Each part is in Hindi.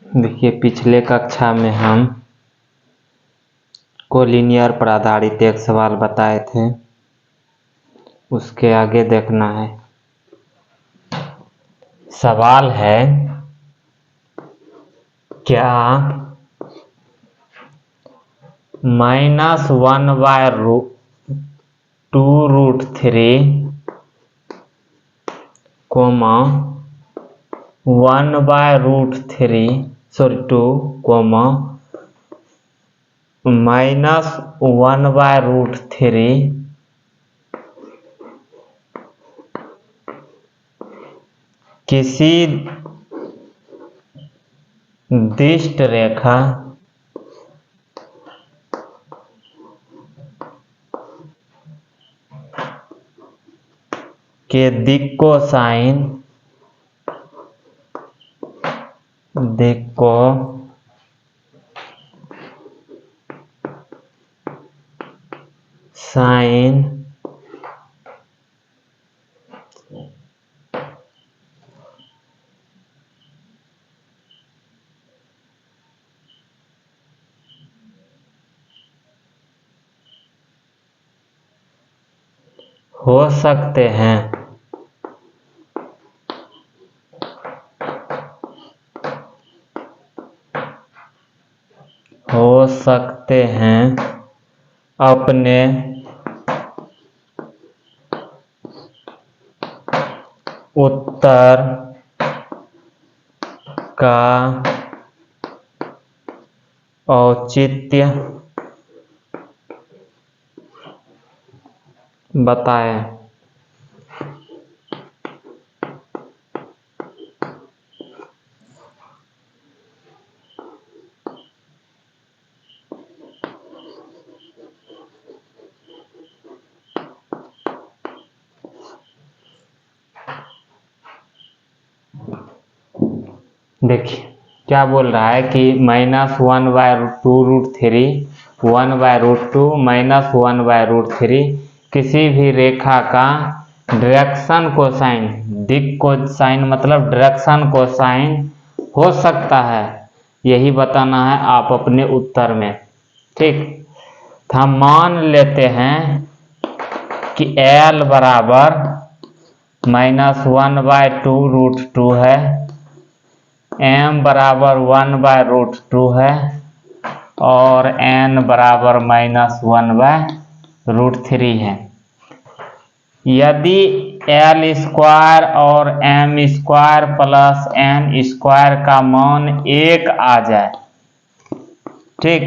देखिए, पिछले कक्षा में हम कोलिनियर पर आधारित एक सवाल बताए थे, उसके आगे देखना है। सवाल है, क्या -1/2√3, 2, -1/3 किसी दिष्ट रेखा के दिक् कोसाइन हो सकते हैं। अपने उत्तर का औचित्य बताएं। देखिए, क्या बोल रहा है कि -1/2√3, 1/2 -1/3 किसी भी रेखा का डायरेक्शन कोसाइन, दिक् कोसाइन मतलब डायरेक्शन कोसाइन हो सकता है, यही बताना है आप अपने उत्तर में। ठीक, तो हम मान लेते हैं कि L बराबर -1/2√2 है, M बराबर 1/2 है और N बराबर -1/3 है। यदि L² और M² प्लस N² का मान 1 आ जाए, ठीक,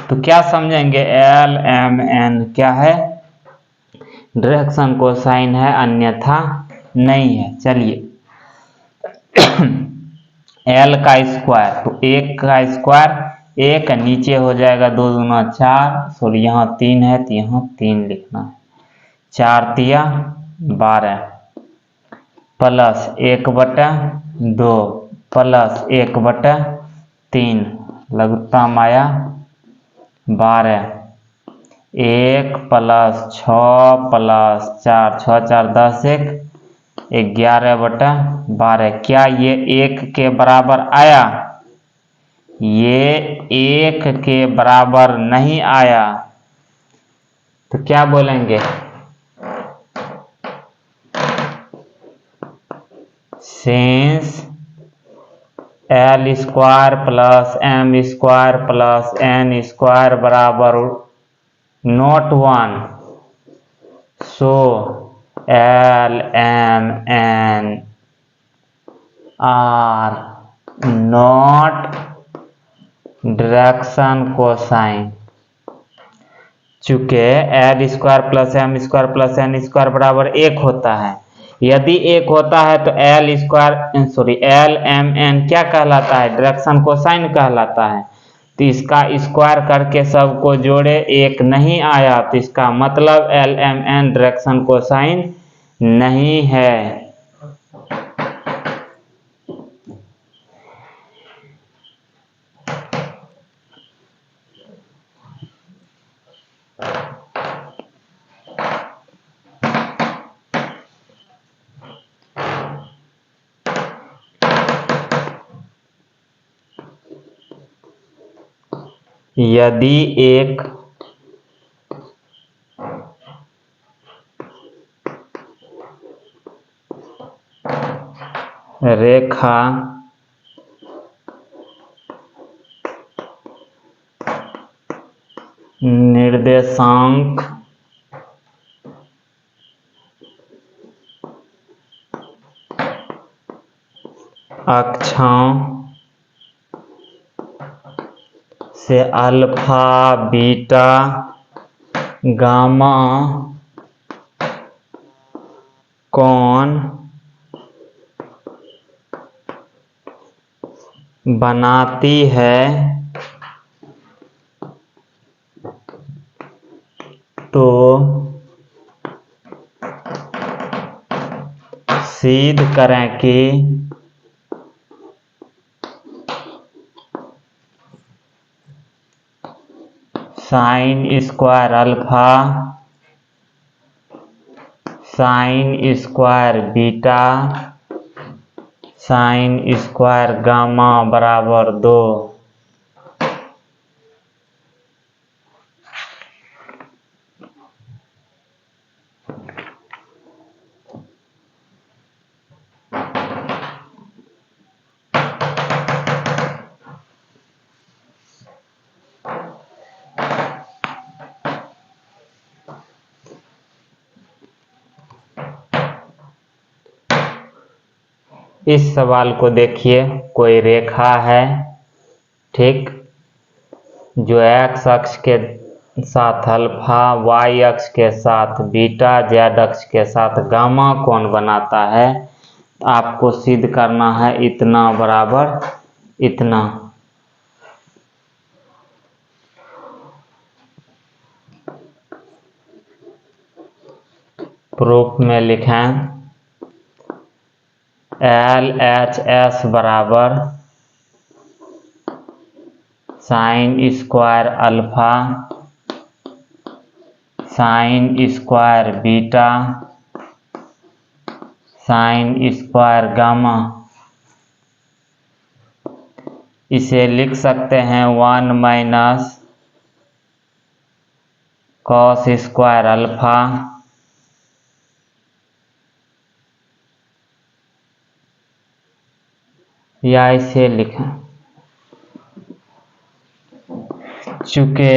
तो क्या समझेंगे? L, M, N क्या है? डायरेक्शन कोसाइन है, अन्यथा नहीं है। चलिए, L का स्क्वायर, तो 1 का स्क्वायर 1, नीचे हो जाएगा 2 दूना 4, सॉरी यहाँ 3 है तो यहाँ 3 लिखना है, 4 तिया 12 प्लस 1/2 प्लस 1/3 लघुत्तम आया 12, 1 प्लस 6 प्लस 4, 6 4 10, 11/12। क्या ये 1 के बराबर आया? ये 1 के बराबर नहीं आया, तो क्या बोलेंगे? Since L² plus M² plus N² बराबर not 1, so L, M, N are not direction cosine. चूंकि L² plus M² plus N² बराबर 1 होता है, यदि 1 होता है तो L, M, N क्या कहलाता है? डायरेक्शन कोसाइन कहलाता है। तो इसका स्क्वायर करके सबको जोड़े, 1 नहीं आया, तो इसका मतलब L, M, N direction cosine नहीं है। यदि एक रेखा निर्देशांक अक्षों से अल्फा बीटा गामा कोण बनाती है तो सिद्ध करें कि sine square alpha sine square beta sine square gamma बराबर 2। इस सवाल को देखिए, कोई रेखा है, ठीक, जो एक्स अक्ष के साथ अल्फा, वाई अक्ष के साथ बीटा, जेड अक्ष के साथ गामा कोण बनाता है। आपको सिद्ध करना है इतना बराबर इतना। प्रूफ में लिखें LHS बराबर sine square alpha sine square beta sine square gamma. इसे लिख सकते हैं 1 माइनस कॉस स्क्वायर अल्फा या इसे लिखें, चूंकि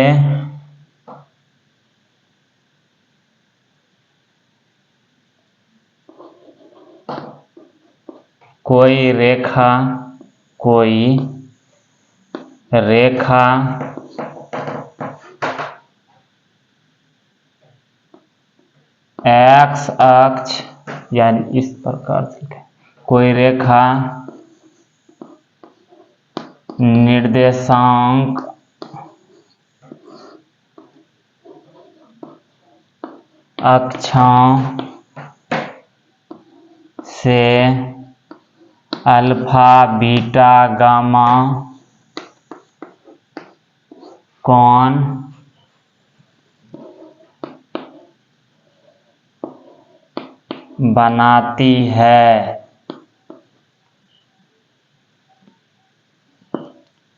कोई रेखा एक्स अक्ष, यानी इस प्रकार से कोई रेखा निर्देशांक अक्षों से अल्फा बीटा गामा कोण बनाती है,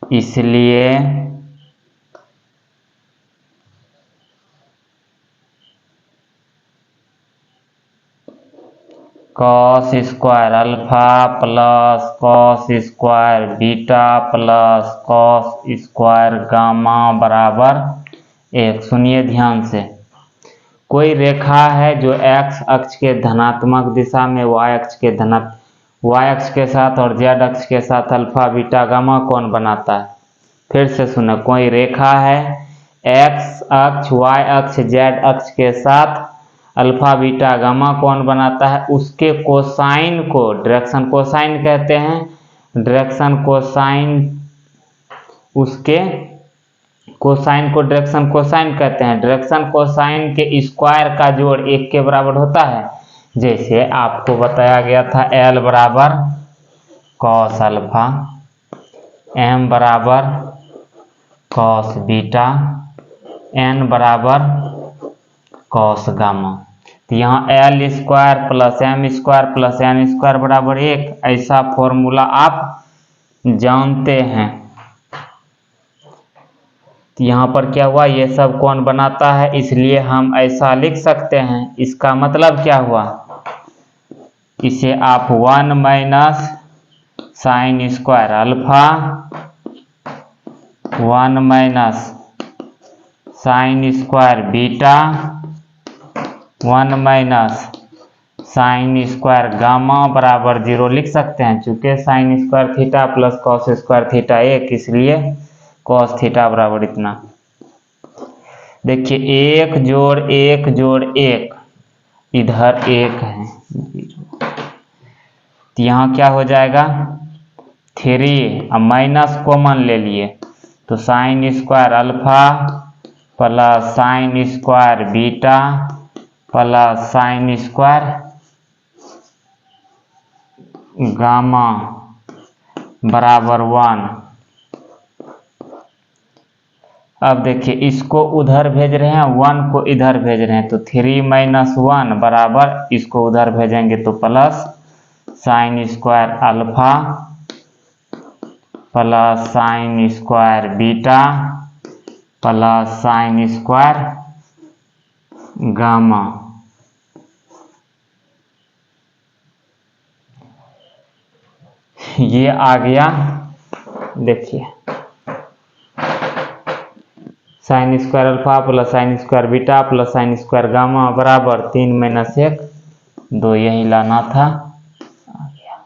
इसलिए cos square alpha plus cos square beta plus cos square gamma बराबर 1। सुनिए ध्यान से, कोई रेखा है जो एक्स अक्ष के धनात्मक दिशा में वाई अक्ष के साथ और जेड अक्ष के साथ अल्फा बीटा गामा कोण बनाता है। फिर से सुनो, कोई रेखा है एक्स अक्ष वाई अक्ष जेड अक्ष के साथ अल्फा बीटा गामा कोण बनाता है। उसके कोसाइन को डायरेक्शन कोसाइन कहते हैं। डायरेक्शन कोसाइन, उसके कोसाइन को डायरेक्शन कोसाइन कहते हैं। डायरेक्शन कोसाइन के स्क्वायर का जोड़ 1 के बराबर होता है। जैसे आपको बताया गया था L बराबर कॉस अल्फा, M बराबर कॉस बीटा, N बराबर कॉस गामा। तो यहाँ L square plus M square plus N square बराबर 1, ऐसा फॉर्मूला आप जानते हैं। यहाँ पर क्या हुआ, ये सब कौन बनाता है, इसलिए हम ऐसा लिख सकते हैं। इसका मतलब क्या हुआ, इसे आप 1 minus sine square alpha 1 minus sine square beta 1 minus sine square gamma बराबर 0 लिख सकते हैं। चूंकि sine square theta plus cos square theta 1, इसलिए कॉस थीटा बराबर इतना। देखिए 1 जोड़ 1 जोड़ 1, इधर 1 है, तो यहाँ क्या हो जाएगा 3, अब माइनस कॉमन ले लिए तो sine square alpha plus sine square beta plus sine square gamma बराबर 1। अब देखिए इसको उधर भेज रहे हैं, 1 को इधर भेज रहे हैं, तो 3 माइनस 1 बराबर, इसको उधर भेजेंगे तो plus sine square alpha plus sine square beta plus sine square gamma. ये आ गया। देखिए sine square alpha plus sine square beta plus sine square gamma बराबर 3 माइनस 1 2, यही लाना था। आ गया।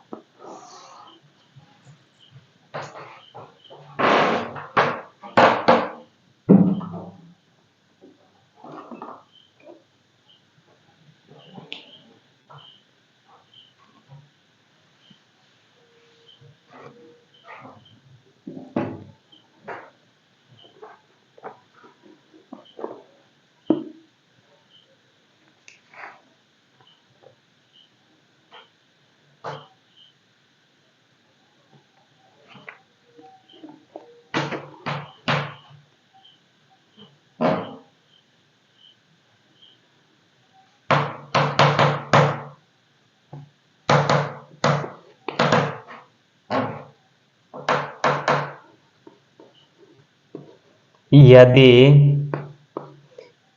यदि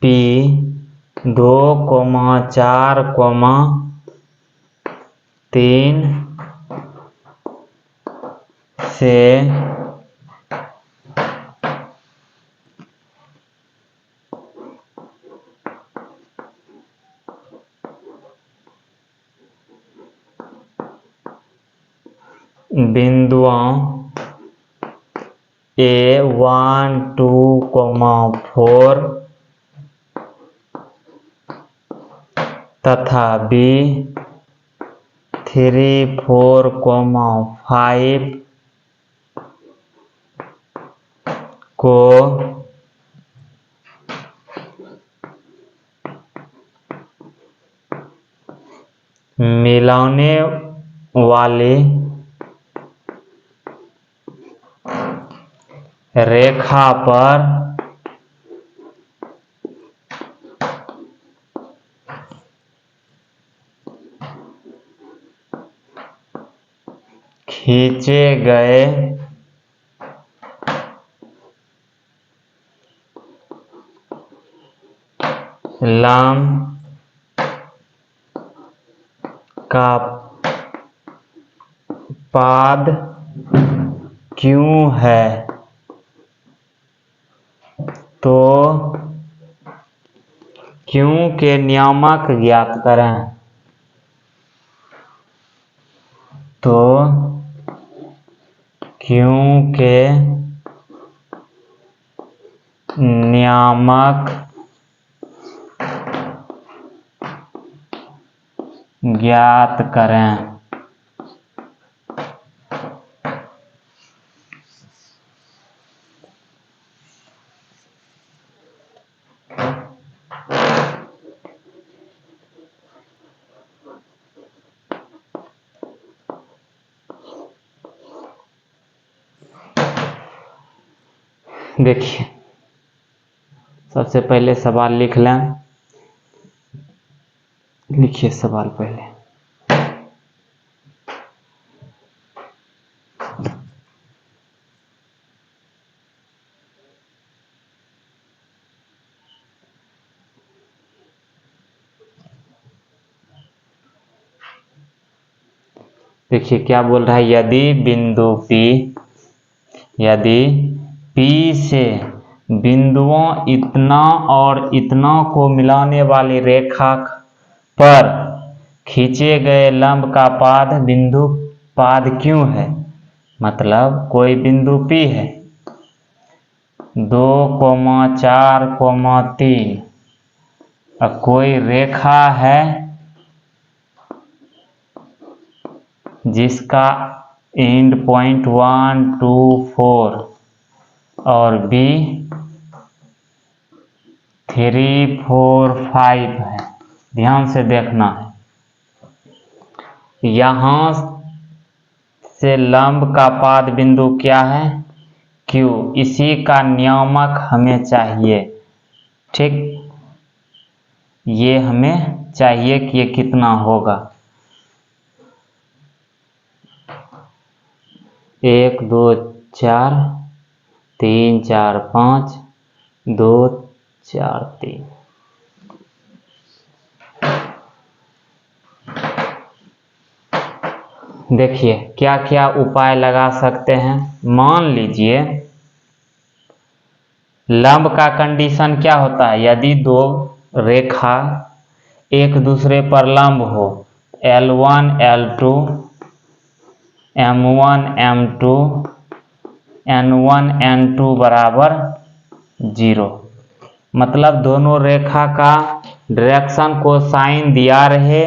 P 2, 4, 3 से बिंदुओं A1, 2, 4 तथा B3, 4, 5 को मिलाने वाली रेखा पर खींचे गए लंब का पाद क्यों है, तो क्यों के नियामक ज्ञात करें। तो क्यों के नियामक ज्ञात करें। देखिए सबसे पहले सवाल लिख लें। लिखिए सवाल पहले। देखिए क्या बोल रहा है, यदि बिंदु P से बिंदुओं इतना और इतना को मिलाने वाली रेखा पर खींचे गए लंब का पाद बिंदु पाद क्यों है। मतलब कोई बिंदु P है 2, 4, 3 और कोई रेखा है जिसका एंड पॉइंट 1, 2, 4 और B 3, 4, 5 है। ध्यान से देखना है, यहां से लंब का पाद बिंदु क्या है, Q। इसी का नियामक हमें चाहिए। ठीक, ये हमें चाहिए कि ये कितना होगा। 1, 2, 4, 3, 4, 5, 2, 4, 3। देखिए क्या क्या उपाय लगा सकते हैं। मान लीजिए लंब का कंडीशन क्या होता है, यदि दो रेखा एक दूसरे पर लंब हो, L1, L2, M1, M2, N1, N2 बराबर 0। मतलब दोनों रेखा का डायरेक्शन को साइन दिया रहे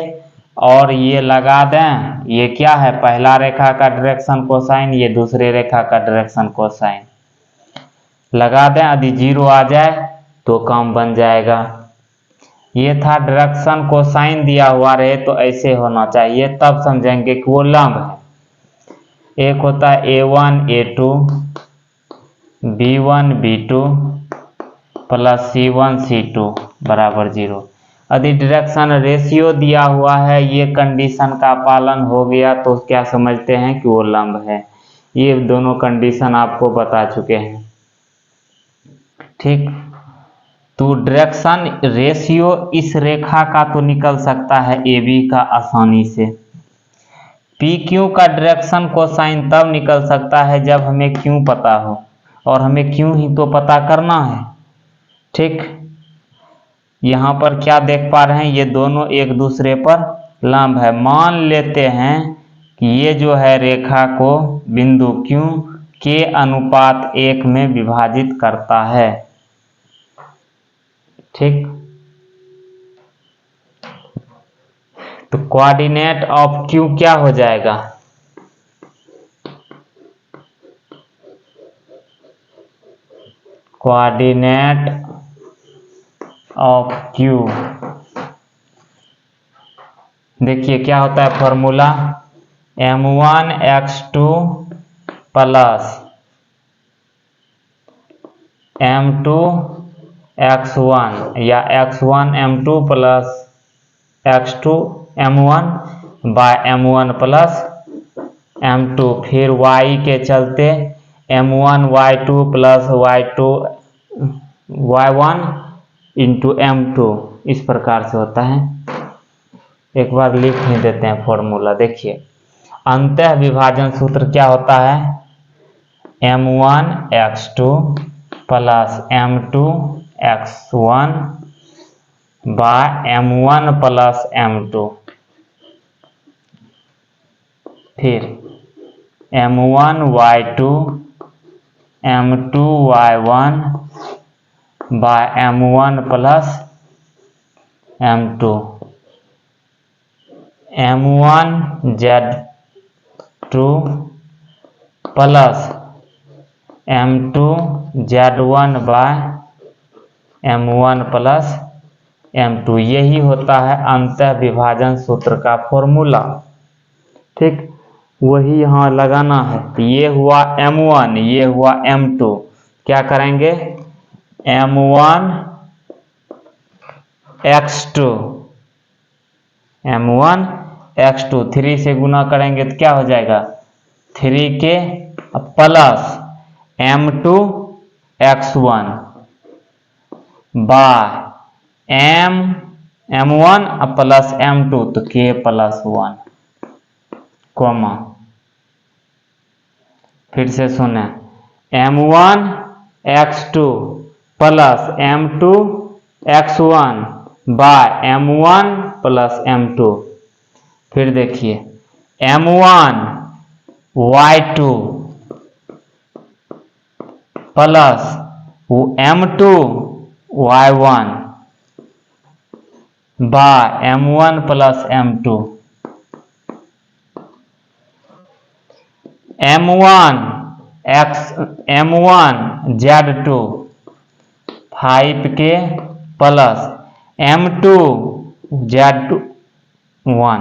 और ये लगा दें, ये क्या है, पहला रेखा का डायरेक्शन कोसाइन, ये दूसरे रेखा का डायरेक्शन कोसाइन लगा दें। यदि 0 आ जाए तो काम बन जाएगा। ये था डायरेक्शन कोसाइन दिया हुआ रहे तो ऐसे होना चाहिए, तब समझेंगे कि वो लंब है। एक होता है A1, A2, B1, B2 plus C1, C2 बराबर 0। यदि डायरेक्शन रेशियो दिया हुआ है, ये कंडीशन का पालन हो गया तो क्या समझते हैं कि वो लंब है। ये दोनों कंडीशन आपको बता चुके हैं। ठीक, तो डायरेक्शन रेशियो इस रेखा का तो निकल सकता है AB का आसानी से। PQ का डायरेक्शन कोसाइन तब निकल सकता है जब हमें Q पता हो, और हमें Q ही तो पता करना है। ठीक, यहाँ पर क्या देख पा रहे हैं, ये दोनों एक दूसरे पर लंब है। मान लेते हैं कि ये जो है रेखा को बिंदु Q के अनुपात 1 में विभाजित करता है। ठीक, तो कोऑर्डिनेट ऑफ Q क्या हो जाएगा, कोऑर्डिनेट ऑफ Q देखिए क्या होता है formula, M1 x2 plus M2 x1 या x1 M2 plus x2 M1 bye M1 plus M2, फिर y के चलते M1 y2 plus y2 y1 into M2, इस प्रकार से होता है। एक बार लिख ही देते हैं फॉर्मूला। देखिए अंतः विभाजन सूत्र क्या होता है, M1 x2 plus M2 x1 bye M1 plus M2, फिर M1 y2 M2 y1 by M1 plus M2, M1 Z2 plus M2 Z1 by M1 plus M2। यही होता है अंतः विभाजन सूत्र का फॉर्मूला। ठीक, वही यहाँ लगाना है। ये हुआ M1, ये हुआ M2, क्या करेंगे, M1 x2 M1 x2 3 से गुना करेंगे तो क्या हो जाएगा, 3 के plus M2 x1 bye M1 plus M2 तो K प्लस 1। कॉमा, फिर से सुने, m1 x2 plus m2 x1 bye m1 plus m2। फिर देखिए m1 y2 plus m2 y1 by m1 plus m2। m1 z2 5k plus m2 z1,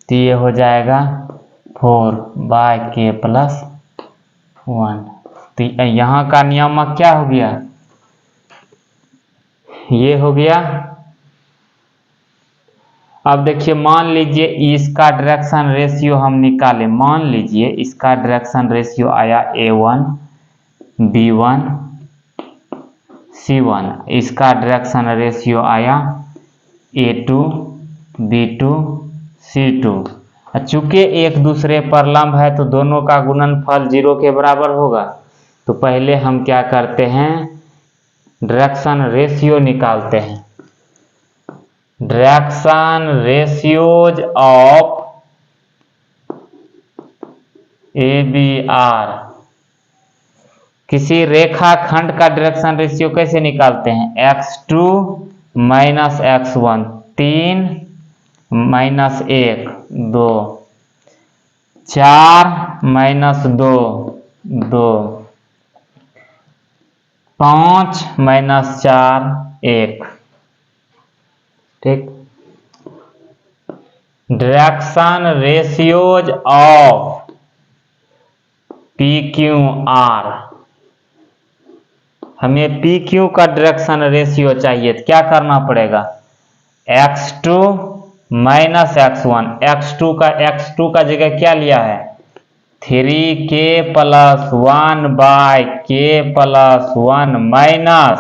तो ये हो जाएगा 4/k प्लस 1। तो यहाँ का नियामक क्या हो गया, ये हो गया। अब देखिए मान लीजिए इसका डायरेक्शन रेशियो हम निकालें, मान लीजिए इसका डायरेक्शन रेशियो आया a1 b1 c1, इसका डायरेक्शन रेशियो आया a2 b2 c2। चूंकि एक दूसरे पर लंब है तो दोनों का गुणनफल 0 के बराबर होगा। तो पहले हम क्या करते हैं, डायरेक्शन रेशियो निकालते हैं। डायरेक्शन रेशियोज ऑफ ABR, किसी रेखाखंड का डायरेक्शन रेशियो कैसे निकालते हैं, x2 minus x1, 3 minus 1 2, 4 minus 2 2, 5 minus 4 1। ठीक, डायरेक्शन रेशियोज ऑफ PQR, हमें PQ का डायरेक्शन रेशियो चाहिए तो क्या करना पड़ेगा, x2 माइनस x1, x2 का जगह क्या लिया है 3k plus 1/k plus 1 minus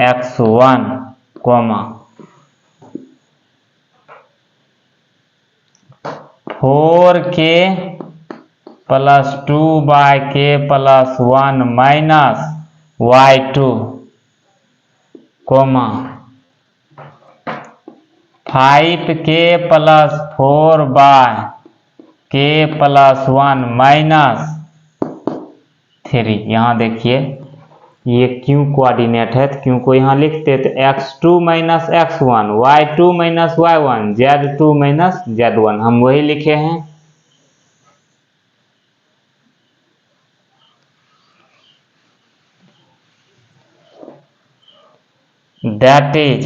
x1 comma 4k plus 2/k plus 1 minus y2 comma 5k plus 4/k plus 1 minus 3। यहाँ देखिए ये क्यू कोऑर्डिनेट है तो क्यू को यहाँ लिखते तो x2 minus x1, y2 minus y1, z2 minus z1, हम वही लिखे हैं। दैट इज,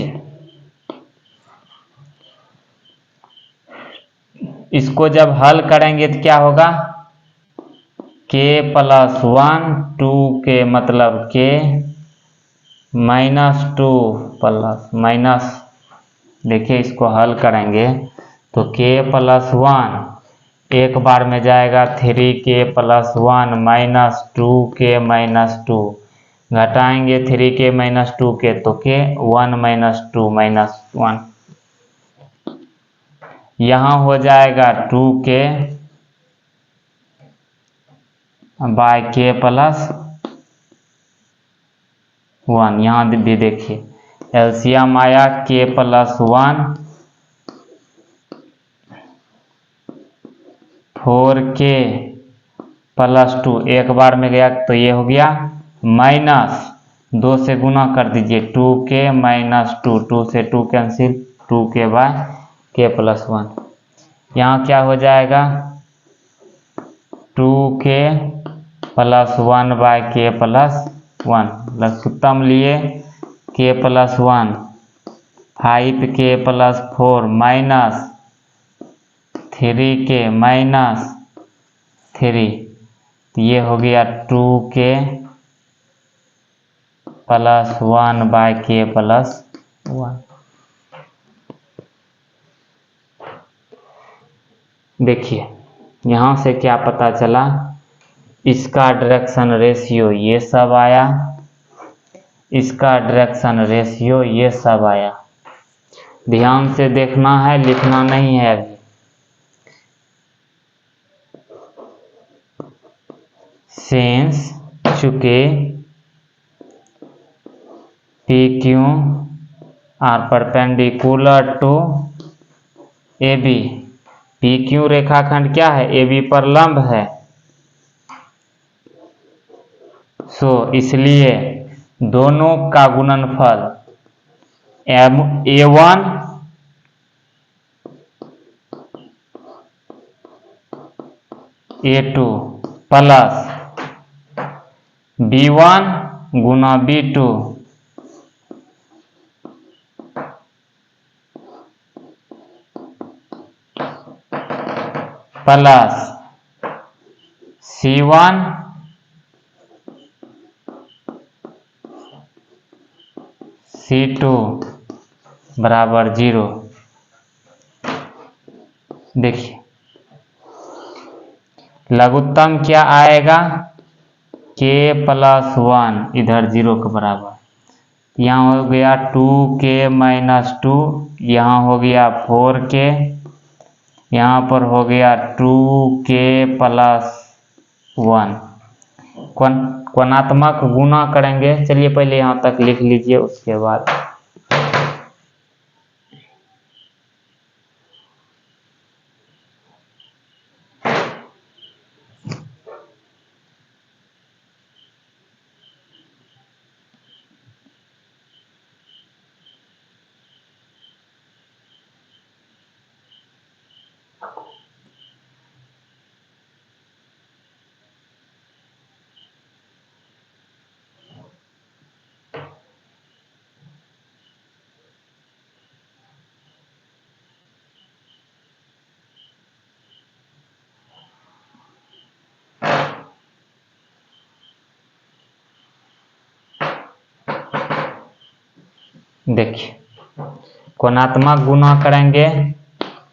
इसको जब हल करेंगे तो क्या होगा, k प्लस 1 2k मतलब k माइनस 2 प्लस माइनस, देखिए इसको हल करेंगे तो k प्लस 1 एक बार में जाएगा 3k plus 1 minus 2k minus 2, घटाएंगे 3k माइनस 2k तो k 1 माइनस 2 माइनस 1, यहाँ हो जाएगा 2k बाय k प्लस 1। यहाँ भी देखिए एलसीएम आया k प्लस 1 4k प्लस 2, एक बार में गया तो ये हो गया माइनस 2 से गुना कर दीजिए 2k माइनस 2, 2 से 2 cancel, 2k bye k plus 1। यहाँ क्या हो जाएगा 2k plus 1 by k plus 1, लघुत्तम लिए k plus 1 5k plus 4 minus 3k minus 3, तो ये हो गया 2k plus 1 by k plus 1। देखिए यहाँ से क्या पता चला, इसका डायरेक्शन रेशियो ये सब आया, इसका डायरेक्शन रेशियो ये सब आया। ध्यान से देखना है, लिखना नहीं है अभी। सिंस चूंकि P Q R perpendicular to A B, P Q रेखाखंड क्या है, ए बी पर लंब है। सो इसलिए दोनों का गुणनफल A1 A2 प्लस B1 गुना B2 प्लस C1 C2 बराबर 0। देखिए लघुत्तम क्या आएगा, k प्लस 1 इधर 0 के बराबर, यहाँ हो गया 2k माइनस 2, यहाँ हो गया 4k, यहाँ पर हो गया 2k प्लस 1। कोणात्मक गुना करेंगे, चलिए पहले यहाँ तक लिख लीजिए उसके बाद देखिए कोणात्मक गुना करेंगे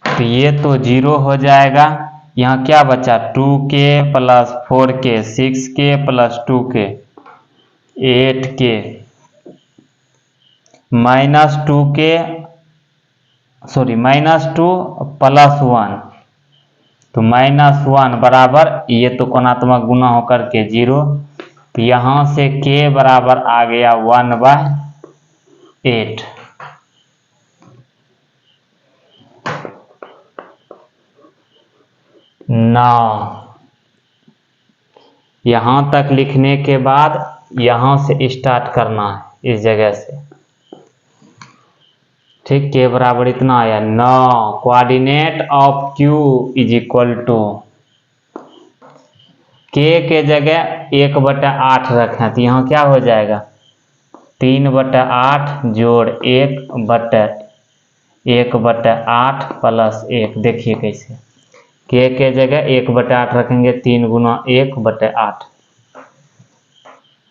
तो ये तो 0 हो जाएगा, यहाँ क्या बचा 2k plus 4k 6k plus 2k 8k minus 2k sorry minus 2 plus 1, तो माइनस 1 बराबर ये तो कोणात्मक गुना होकर के 0, तो यहाँ से k बराबर आ गया 1/8। यहाँ तक लिखने के बाद यहाँ से स्टार्ट करना है इस जगह से, ठीक। के बराबर इतना आया 9, coordinate of Q is equal to के जगह 1/8 रखें तो यहाँ क्या हो जाएगा 3/8 जोड़ 1/8 प्लस 1। देखिए कैसे के जगह 1/8 रखेंगे, 3 गुना 1/8,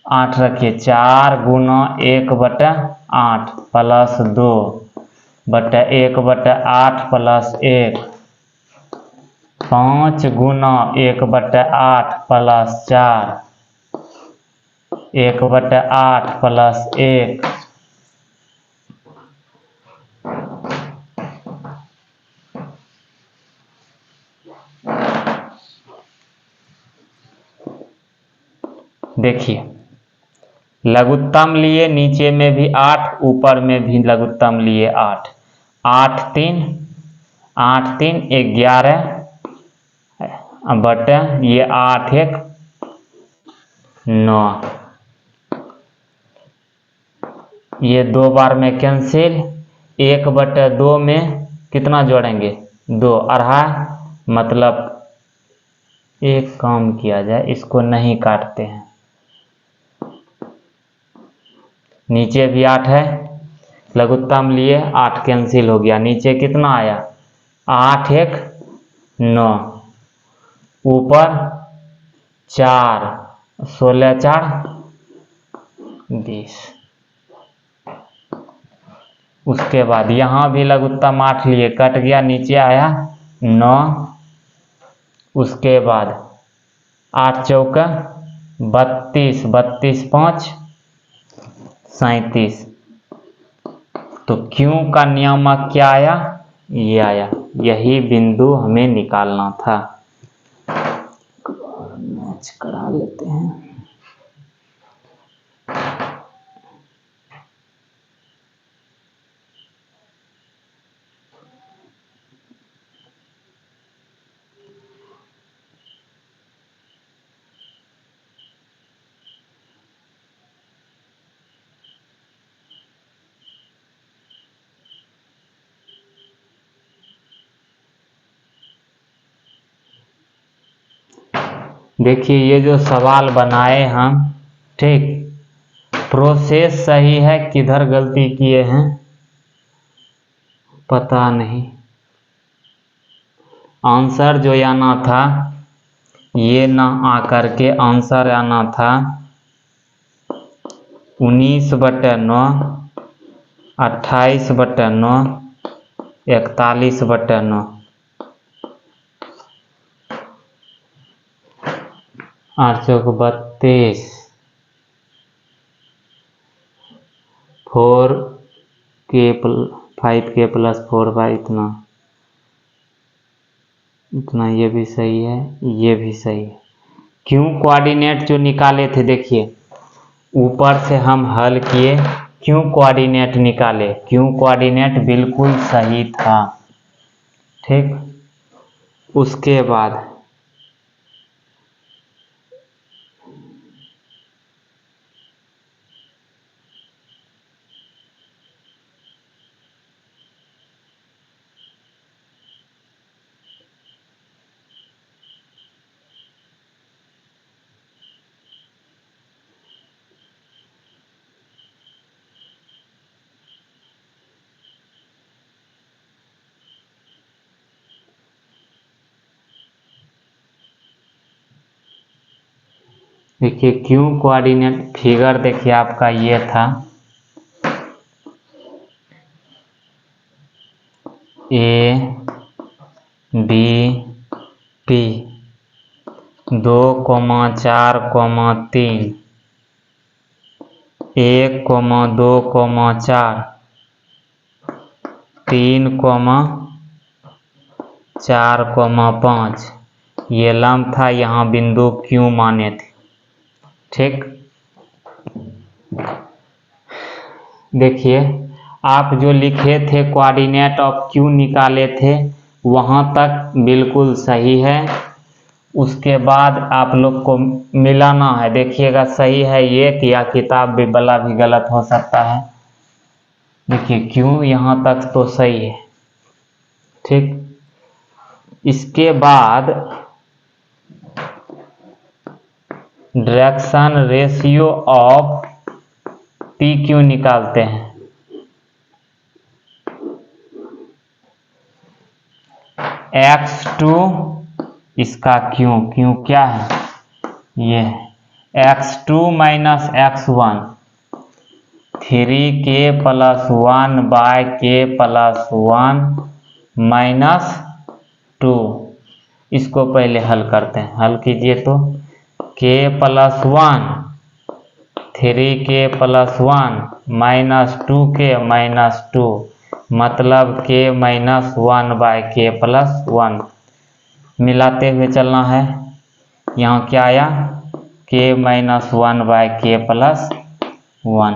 8 रखिए 4 गुना 1/8 प्लस 2/1/8 प्लस 1, 5 गुना 1/8 प्लस 4, 1/8 प्लस 1, देखिए लघुत्तम लिए नीचे में भी 8 ऊपर में भी लघुत्तम लिए 8, 8 3 11 बटे ये 8 1 9, ये 2 बार में कैंसिल, 1/2 में कितना जोड़ेंगे 2, अढ़ाई, मतलब एक काम किया जाए इसको नहीं काटते हैं, नीचे भी 8 है, लघुत्तम लिए 8 कैंसिल हो गया, नीचे कितना आया 8 1 9, ऊपर 4 16 4 20। उसके बाद यहाँ भी लघुत्तम 8 लिए कट गया, नीचे आया 9, उसके बाद 8 चौका 32, 32 5 37। तो क्यों का नियामक क्या आया, ये आया, यही बिंदु हमें निकालना था। टच करा लेते हैं। देखिए ये जो सवाल बनाए हम, ठीक, प्रोसेस सही है, किधर गलती किए हैं पता नहीं। आंसर जो आना था ये ना आकर के आंसर आना था 19/9, 28/9, 41/9। 8 चौक 32, 5k + 4y इतना ये भी सही है, ये भी सही है। क्यों कोऑर्डिनेट जो निकाले थे, देखिए ऊपर से हम हल किए, क्यों कोऑर्डिनेट निकाले, क्यों कोऑर्डिनेट बिल्कुल सही था, ठीक। उसके बाद देखिए क्यों कोऑर्डिनेट फिगर, देखिए आपका ये था ABP 2,4,3, 1,2,4, 3,4,5 ये लंब था, यहाँ बिंदु क्यों माने थे, ठीक। देखिए आप जो लिखे थे कोऑर्डिनेट ऑफ क्यू निकाले थे वहाँ तक बिल्कुल सही है। उसके बाद आप लोग को मिलाना है, देखिएगा सही है ये या किताब भी वाला भी गलत हो सकता है। देखिए क्यों यहाँ तक तो सही है, ठीक। इसके बाद direction ratio of P Q निकालते हैं। x2 इसका क्यों क्या है, ये x2 - x1 3k + 1/k + 1 - 2। इसको पहले हल करते हैं, हल कीजिए तो k + 1 3k + 1 - 2k - 2 मतलब k - 1/k + 1 मिलाते हुए चलना है। यहाँ क्या आया, k - 1/k + 1।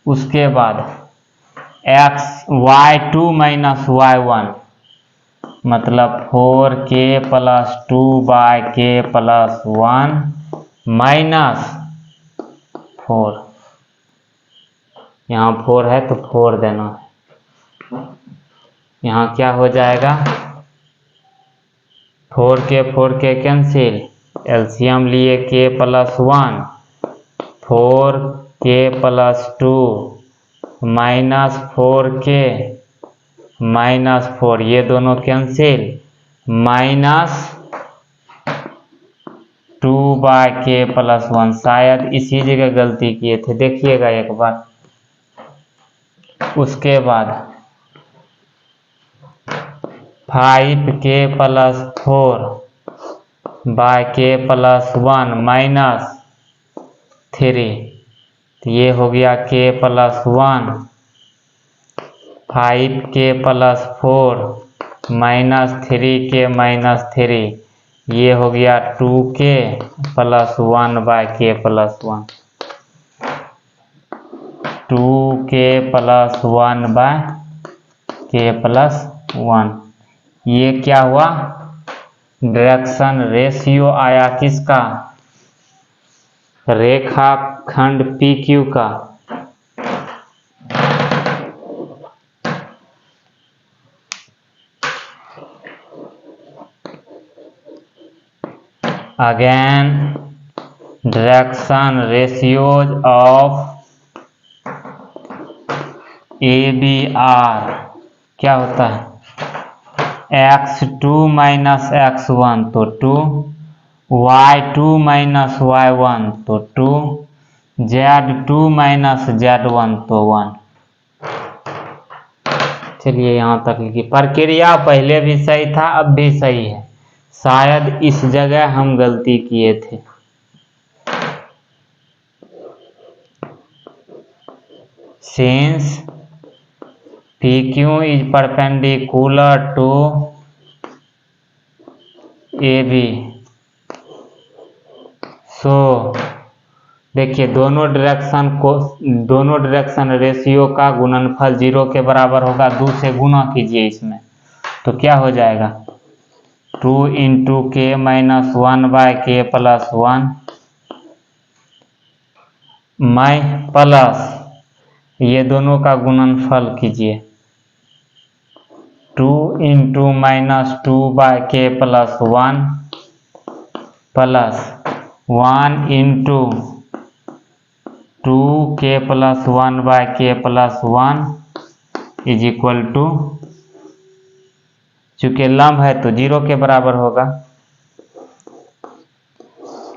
उसके बाद y2 - y1 मतलब 4k + 2/k + 1 - 4। यहाँ 4 है तो 4 देना है। यहाँ क्या हो जाएगा, 4k कैंसिल, एलसीएम लिए k + 1, 4k + 2 -4k -4 ये दोनों कैंसिल, -2/k + 1। शायद इसी जगह गलती किए थे, देखिएगा एक बार। उसके बाद 5k + 4/k + 1 - 3 तो ये हो गया k + 1, 5k + 4 - 3k - 3 ये हो गया 2k plus 1/k+1, 2k plus 1/k+1। ये क्या हुआ? डायरेक्शन रेशियो आया किसका? रेखाखंड PQ का। Again direction ratios of ABR क्या होता है? x2 माइनस x1 तो 2, y2 माइनस y1 तो 2, z2 माइनस z1 तो 1। चलिए यहाँ तक लिखिए। प्रक्रिया पहले भी सही था, अब भी सही है, शायद इस जगह हम गलती किए थे। Since PQ is perpendicular to AB, so देखिए दोनों डायरेक्शन रेशियो का गुणनफल 0 के बराबर होगा। 2 से गुणा कीजिए इसमें, तो क्या हो जाएगा? 2 × k - 1/k+1 प्लस ये दोनों का गुणनफल कीजिए, 2 × -2/k+1 plus 1 × 2k + 1/k+1 is equal to, चूंकि लंब है तो 0 के बराबर होगा।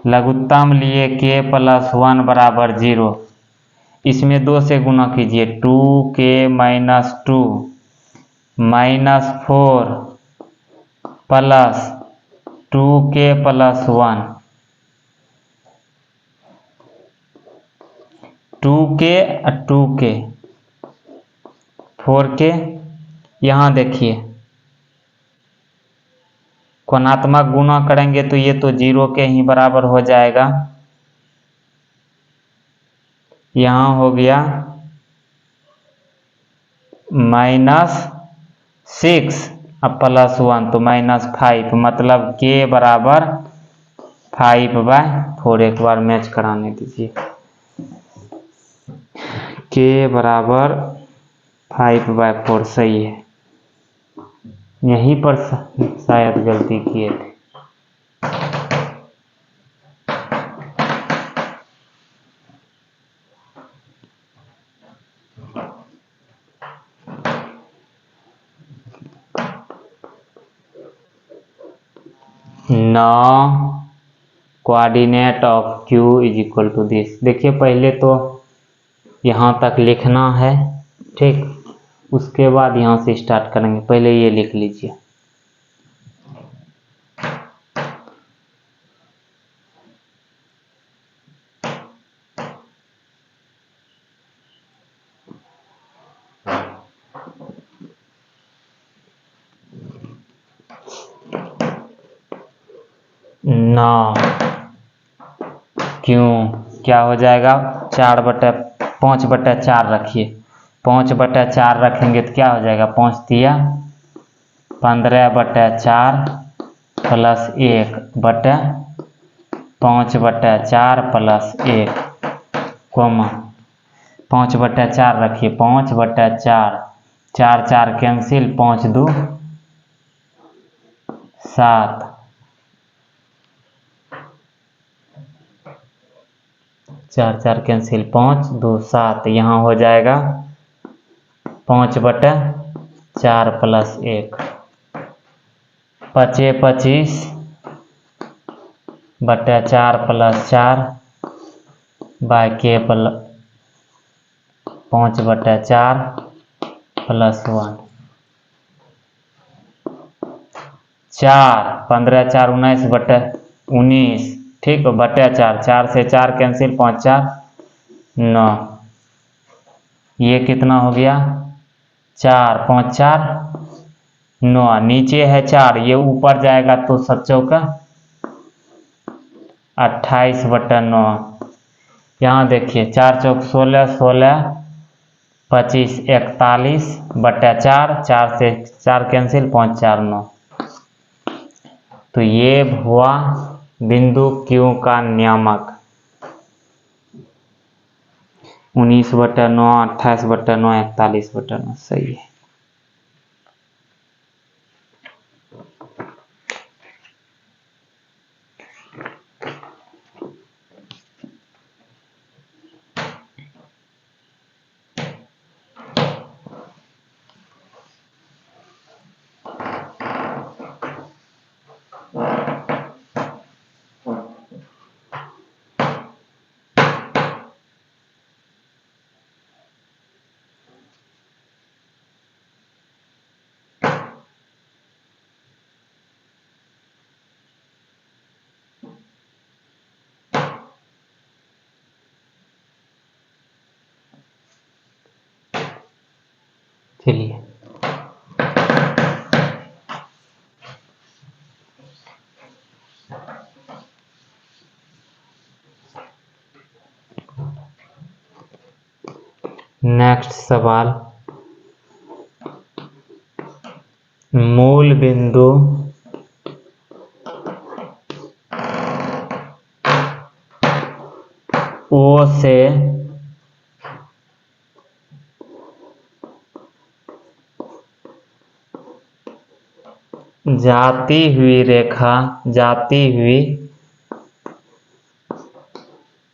लघुत्तम लिए k + 1 बराबर 0, इसमें 2 से गुणा कीजिए, 2k - 2 -4 plus 2k + 1, 2k 4k। यहाँ देखिए कोणात्मक गुणा करेंगे तो ये तो 0 के ही बराबर हो जाएगा। यहाँ हो गया -6 अब +1 तो -5, मतलब k बराबर 5/4। एक बार मैच कराने दीजिए, k बराबर 5/4 सही है। यहीं पर शायद गलती किए थे। Now coordinate of Q is equal to this. देखिए पहले तो यहाँ तक लिखना है, ठीक, उसके बाद यहाँ से स्टार्ट करेंगे। पहले ये लिख लीजिए, ना क्यों क्या हो जाएगा? 5/4 रखिए, 5/4 रखेंगे तो क्या हो जाएगा? 5 तिया 15/4 प्लस 1/5/4 प्लस 1, कोमा 5/4 रखिए, 5/4, 4 4 कैंसिल, 5 2 7, 4 4 कैंसिल, 5 2 7। यहाँ हो जाएगा 5/4 plus 1, 25 25/4 plus 4 k plus 5/4 plus 1, 4 15 4 19/19, ठीक है, /4, 4 से 4 कैंसिल, 5 4 9। ये कितना हो गया? 4 5 4 9, नीचे है 4, ये ऊपर जाएगा तो 7 चौका 28/9। यहाँ देखिए 4 चौक 16, 16 25 41/4, 4 से 4 कैंसिल, 5 4 9। तो ये हुआ बिंदु Q का नियामक 19/9, 28/9, 41/9 सही है। चलिए नेक्स्ट सवाल, मूल बिंदु O से जाती हुई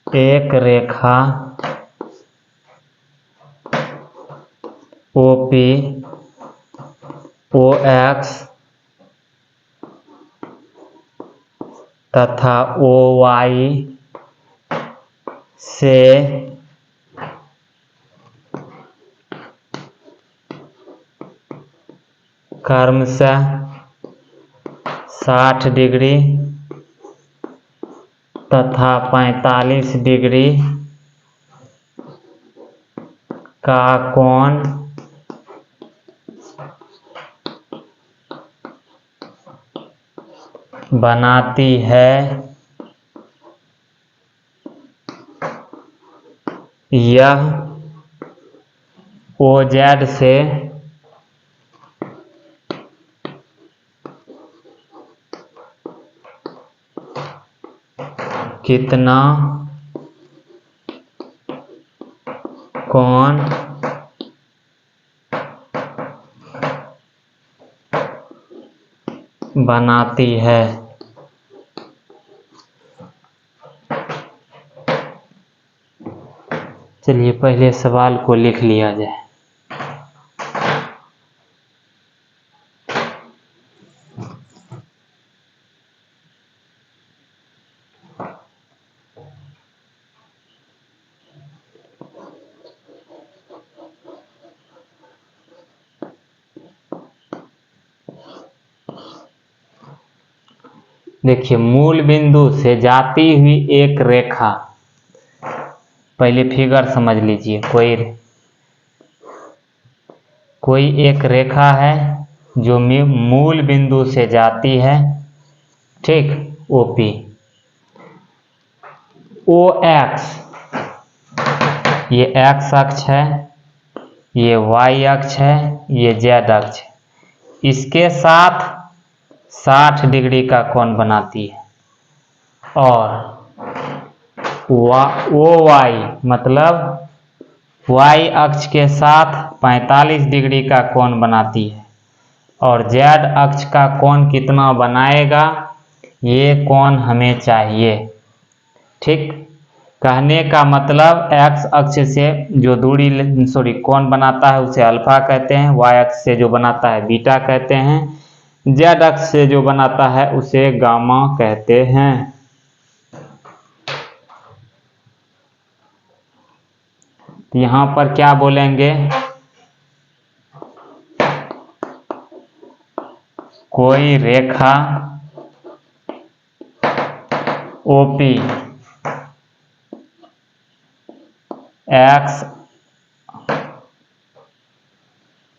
एक रेखा OP OX तथा OY से क्रमशः 60 डिग्री तथा 45 डिग्री का कोण बनाती है, यह OZ से कितना कोण बनाती है। चलिए पहले सवाल को लिख लिया जाए। देखिए मूल बिंदु से जाती हुई एक रेखा, पहले फिगर समझ लीजिए। कोई एक रेखा है जो मूल बिंदु से जाती है, ठीक, OP। OX ये X अक्ष है, ये Y अक्ष है, ये Z अक्ष है, इसके साथ 60 डिग्री का कोण बनाती है। और OY मतलब Y अक्ष के साथ 45 डिग्री का कोण बनाती है। और Z अक्ष का कोण कितना बनाएगा, ये कोण हमें चाहिए, ठीक। कहने का मतलब X अक्ष से जो कोण बनाता है उसे अल्फा कहते हैं, Y अक्ष से जो बनाता है बीटा कहते हैं, Z अक्ष से जो बनाता है उसे गामा कहते हैं। तो यहाँ पर क्या बोलेंगे, कोई रेखा OP X,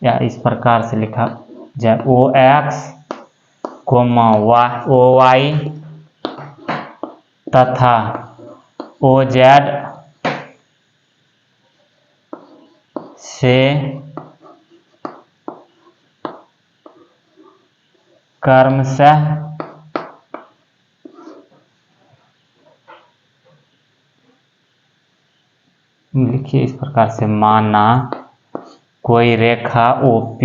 या इस प्रकार से लिखा जाए, OX, OY तथा OZ से क्रमशः लिखिए इस प्रकार से, माना कोई रेखा OP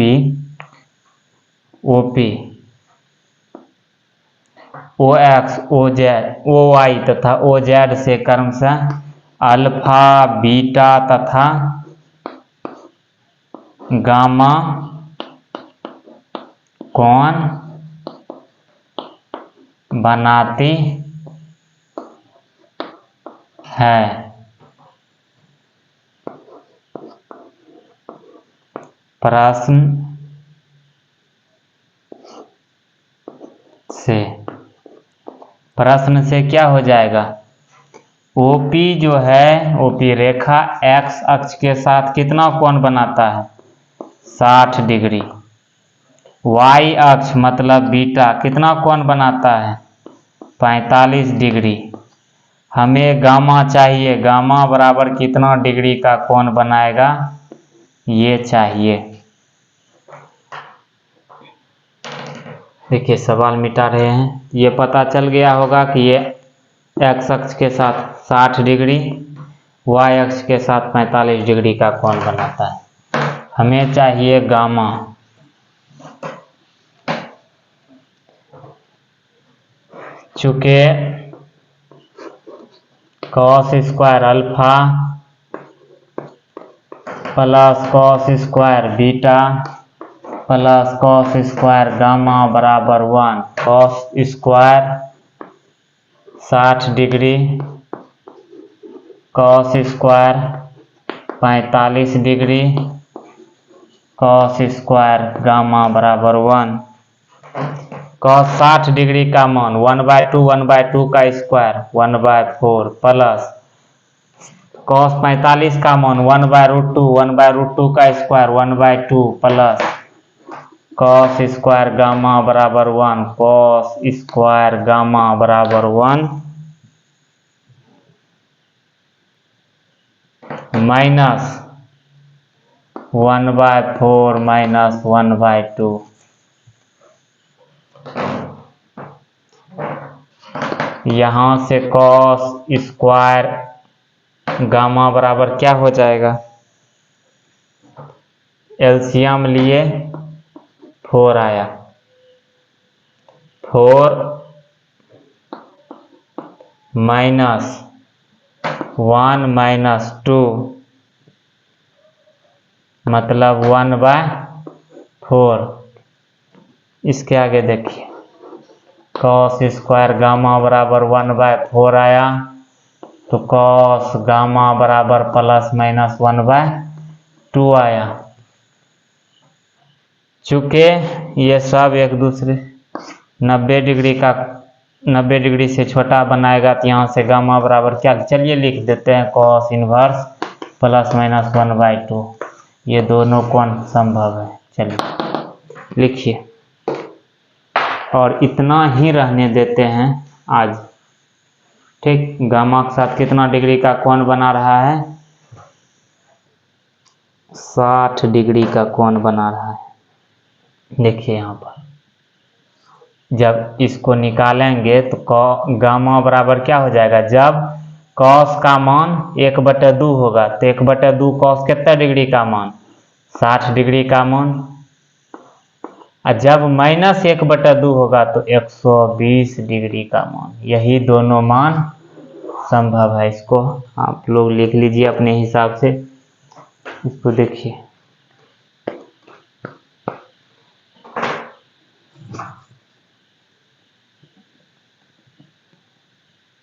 OX OY तथा OZ से क्रमशः अल्फा, बीटा तथा गामा कोण बनाती है। प्रश्न से क्या हो जाएगा, OP जो है, OP रेखा X अक्ष के साथ कितना कोण बनाता है, 60 डिग्री। Y अक्ष मतलब बीटा कितना कोण बनाता है, 45 डिग्री। हमें गामा चाहिए, गामा बराबर कितना डिग्री का कोण बनाएगा, ये चाहिए। देखिए सवाल मिटा रहे हैं। ये पता चल गया होगा कि ये X अक्ष के साथ 60 डिग्री, Y अक्ष के साथ 45 डिग्री का कोण बनाता है। हमें चाहिए गामा। चूंकि cos square alpha plus cos square beta plus cos square gamma बराबर 1, cos square 60 degree, cos square 45 degree, cos square gamma बराबर 1। cos 60 डिग्री का मान 1/2 का स्क्वायर 1/4 प्लस cos 45 का मान 1/√2 का square 1/2 plus cos square gamma बराबर 1, cos स्क्वायर गामा बराबर 1 माइनस 1/4 माइनस 1/2। यहाँ से cos स्क्वायर गामा बराबर क्या हो जाएगा, एलसीएम लिए 4 आया, 4 माइनस 1 माइनस 2 मतलब 1/4। इसके आगे देखिए cos स्क्वायर गामा बराबर 1/4 आया, तो cos गामा बराबर प्लस माइनस 1/2 आया। चूंकि ये सब एक दूसरे 90 डिग्री से छोटा बनाएगा, तो यहाँ से गामा बराबर क्या, चलिए लिख देते हैं cos इनवर्स प्लस माइनस 1/2। ये दोनों कोण संभव है। चलिए लिखिए, और इतना ही रहने देते हैं आज। ठीक, गामा के साथ कितना डिग्री का कोण बना रहा है, 60 डिग्री का कोण बना रहा है। देखिए यहाँ पर जब इसको निकालेंगे तो गामा बराबर क्या हो जाएगा, जब cos का मान 1/2 होगा तो 1/2 cos कितना डिग्री का मान, 60 डिग्री का मान। और जब माइनस 1/2 होगा तो 120 डिग्री का मान। यही दोनों मान संभव है। इसको आप लोग लिख लीजिए अपने हिसाब से। इसको देखिए।